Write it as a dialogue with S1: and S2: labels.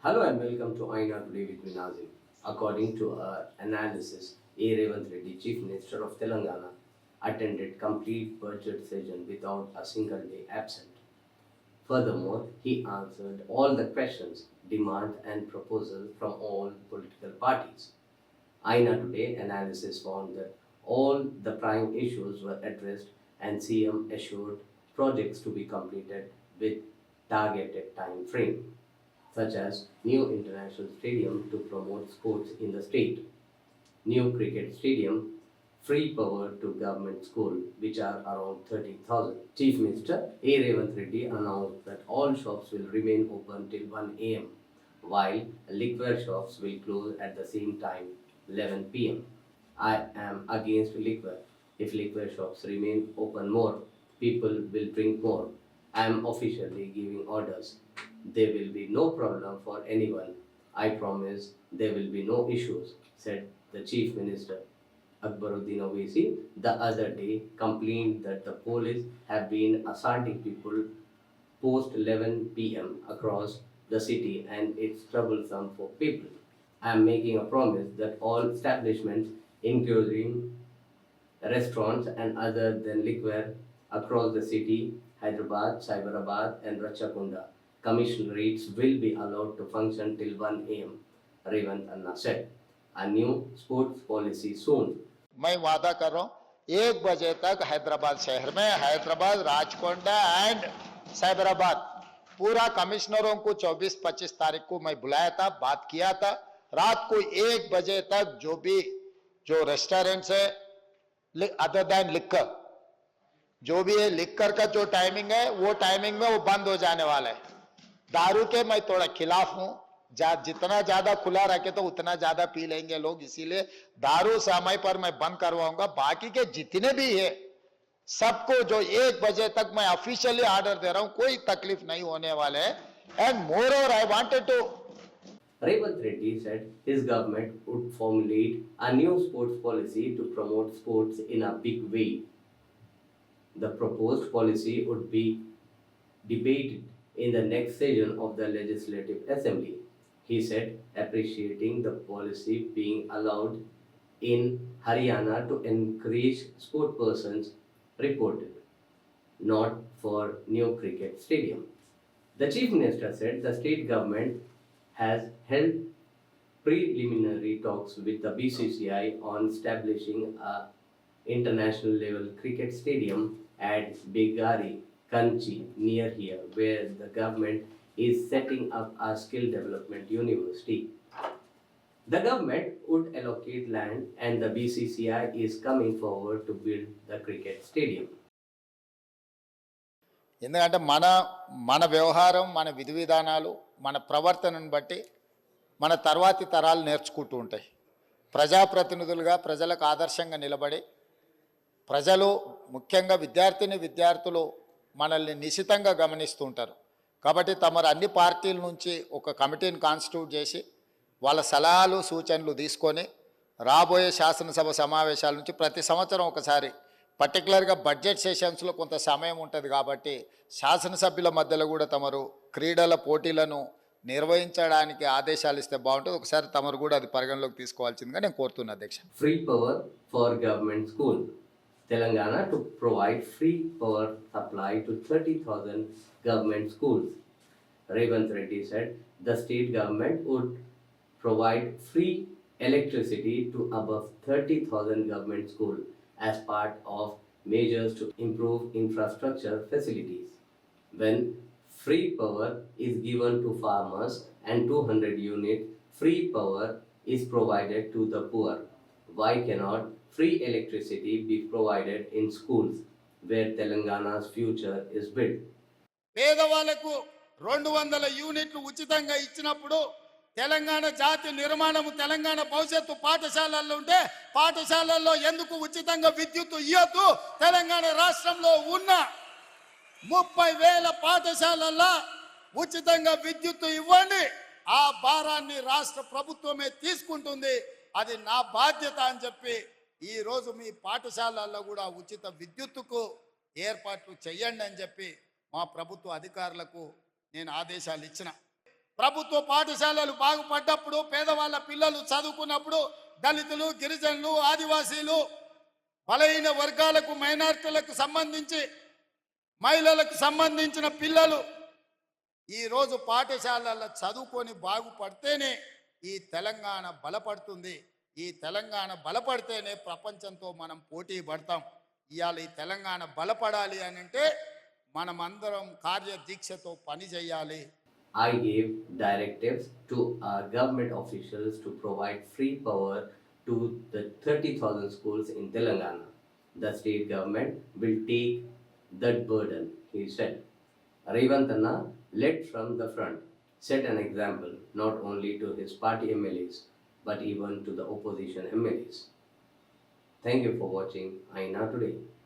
S1: Hello and welcome to Aina Today with me Nazim. According to our analysis, A. Revanth Reddy, Chief Minister of Telangana, attended complete budget session without a single day absent. Furthermore, he answered all the questions, demand and proposal from all political parties. Aina Today analysis found that all the prime issues were addressed and CM assured projects to be completed with targeted time frame, such as new international stadium to promote sports in the state, new cricket stadium, free power to government school, which are around 30,000. Chief Minister A. Revanth Reddy announced that all shops will remain open till 1 am, while liquor shops will close at the same time, 11 pm. I am against liquor. If liquor shops remain open more, people will drink more. I am officially giving orders. There will be no problem for anyone. I promise there will be no issues, said the Chief Minister. Akbaruddin Owaisi the other day complained that the police have been assaulting people post 11 pm across the city and it's troublesome for people. I am making a promise that all establishments, including restaurants and other than liquor across the city, Hyderabad, Cyberabad, and Ratchakunda, commissionerates will be allowed to function till 1 am, Revanth Anna said. A new sports policy soon.
S2: मैं वादा कर रहा हूं 1 बजे तक हैदराबाद शहर में Hyderabad Rachakonda and Cyberabad पूरा कमिश्नरों को 24-25 तारीख को मैं बुलाया था, बात किया था। रात को 1 बजे तक जो रेस्टोरेंट्स है अदर देन लिक्कर, जो भी है लिक्कर का जो टाइमिंग है वो टाइमिंग में वो बंद हो जाने वाला है। दारू के मैं थोड़ा खिलाफ हूं, जितना ज्यादा खुला रखे तो उतना ज्यादा पी लेंगे लोग, इसीलिए दारू समय पर मैं बंद करवाऊंगा। बाकी के जितने भी है सबको जो 1 बजे तक मैं ऑफिशियली ऑर्डर दे रहा हूं, कोई तकलीफ नहीं होने वाले है। And moreover I wanted to
S1: Revanth Reddy said his government would formulate a new sports policy to promote sports in a big way. The proposed policy would be debated in the next session of the Legislative Assembly, he said, appreciating the policy being allowed in Haryana to encourage sport persons reported, not for new cricket stadium. The Chief Minister said the state government has held preliminary talks with the BCCI on establishing a international level cricket stadium at Begari, Kanchi, near here, where the government is setting up a skill development university. The government would allocate land and the BCCI is coming forward to build the cricket stadium.
S2: ఎందుకంటే మన వ్యవహారం, మన విధి విధానాలు, మన ప్రవర్తనను బట్టి మన తర్వాతి తరాలు నేర్చుకుంటూ ఉంటాయి. ప్రజాప్రతినిధులుగా ప్రజలకు ఆదర్శంగా నిలబడి ప్రజలు, ముఖ్యంగా విద్యార్థులు మనల్ని నిశితంగా గమనిస్తూ ఉంటారు. కాబట్టి తమరు అన్ని పార్టీల నుంచి ఒక కమిటీని కాన్స్టిట్యూట్ చేసి వాళ్ళ సలహాలు సూచనలు తీసుకొని రాబోయే శాసనసభ సమావేశాల నుంచి ప్రతి సంవత్సరం ఒకసారి పర్టికులర్గా బడ్జెట్ సెషన్స్లో కొంత సమయం ఉంటుంది కాబట్టి శాసనసభ్యుల మధ్యలో కూడా తమరు క్రీడల పోటీలను నిర్వహించడానికి ఆదేశాలు ఇస్తే బాగుంటుంది. ఒకసారి తమరు కూడా అది పరిగణలోకి తీసుకోవాల్సిందిగా నేను కోరుతున్నా అధ్యక్ష.
S1: Free power for government school. Telangana to provide free power supply to 30,000 government schools. Revanth Reddy said the state government would provide free electricity to above 30,000 government schools as part of measures to improve infrastructure facilities. When free power is given to farmers and 200 units free power is provided to the poor, why cannot free electricity be provided in schools where Telangana's future is built?
S2: పేదవాళ్లకు 200 యూనిట్లు ఉచితంగా ఇచ్చినప్పుడు తెలంగాణ జాతి నిర్మాణము, తెలంగాణ భవిష్యత్తు పాఠశాలల్లో ఉంటే పాఠశాలల్లో ఎందుకు ఉచితంగా విద్యుత్ ఇవ్వద్దు? తెలంగాణ రాష్ట్రంలో ఉన్న 30,000 పాఠశాలల్లో ఉచితంగా విద్యుత్ ఇవ్వండి. ఆ భారాన్ని రాష్ట్ర ప్రభుత్వమే తీసుకుంటుంది. అది నా బాధ్యత అని చెప్పి ఈ రోజు మీ పాఠశాలల్లో కూడా ఉచిత విద్యుత్తుకు ఏర్పాట్లు చేయండి అని చెప్పి మా ప్రభుత్వ అధికారులకు నేను ఆదేశాలు ఇచ్చిన. ప్రభుత్వ పాఠశాలలు బాగుపడ్డప్పుడు, పేదవాళ్ళ పిల్లలు చదువుకున్నప్పుడు, దళితులు, గిరిజనులు, ఆదివాసీలు, బలహీన వర్గాలకు, మైనారిటీలకు సంబంధించి, మహిళలకు సంబంధించిన పిల్లలు ఈరోజు పాఠశాలల్లో చదువుకొని బాగుపడితేనే ఈ తెలంగాణ బలపడుతుంది. ఈ తెలంగాణ బలపడితేనే ప్రపంచంతో మనం పోటీ పడతాం. ఇవాళ ఈ తెలంగాణ బలపడాలి అని అంటే మనమందరం కార్యదీక్షతో పని చేయాలి.
S1: I gave directives to our government officials to provide free power to the 30,000 schools in Telangana. The state government will take that burden, he said. Revanth led from the front, set an example not only to his party MLAs but even to the opposition MLAs. Thank you for watching Aina Today.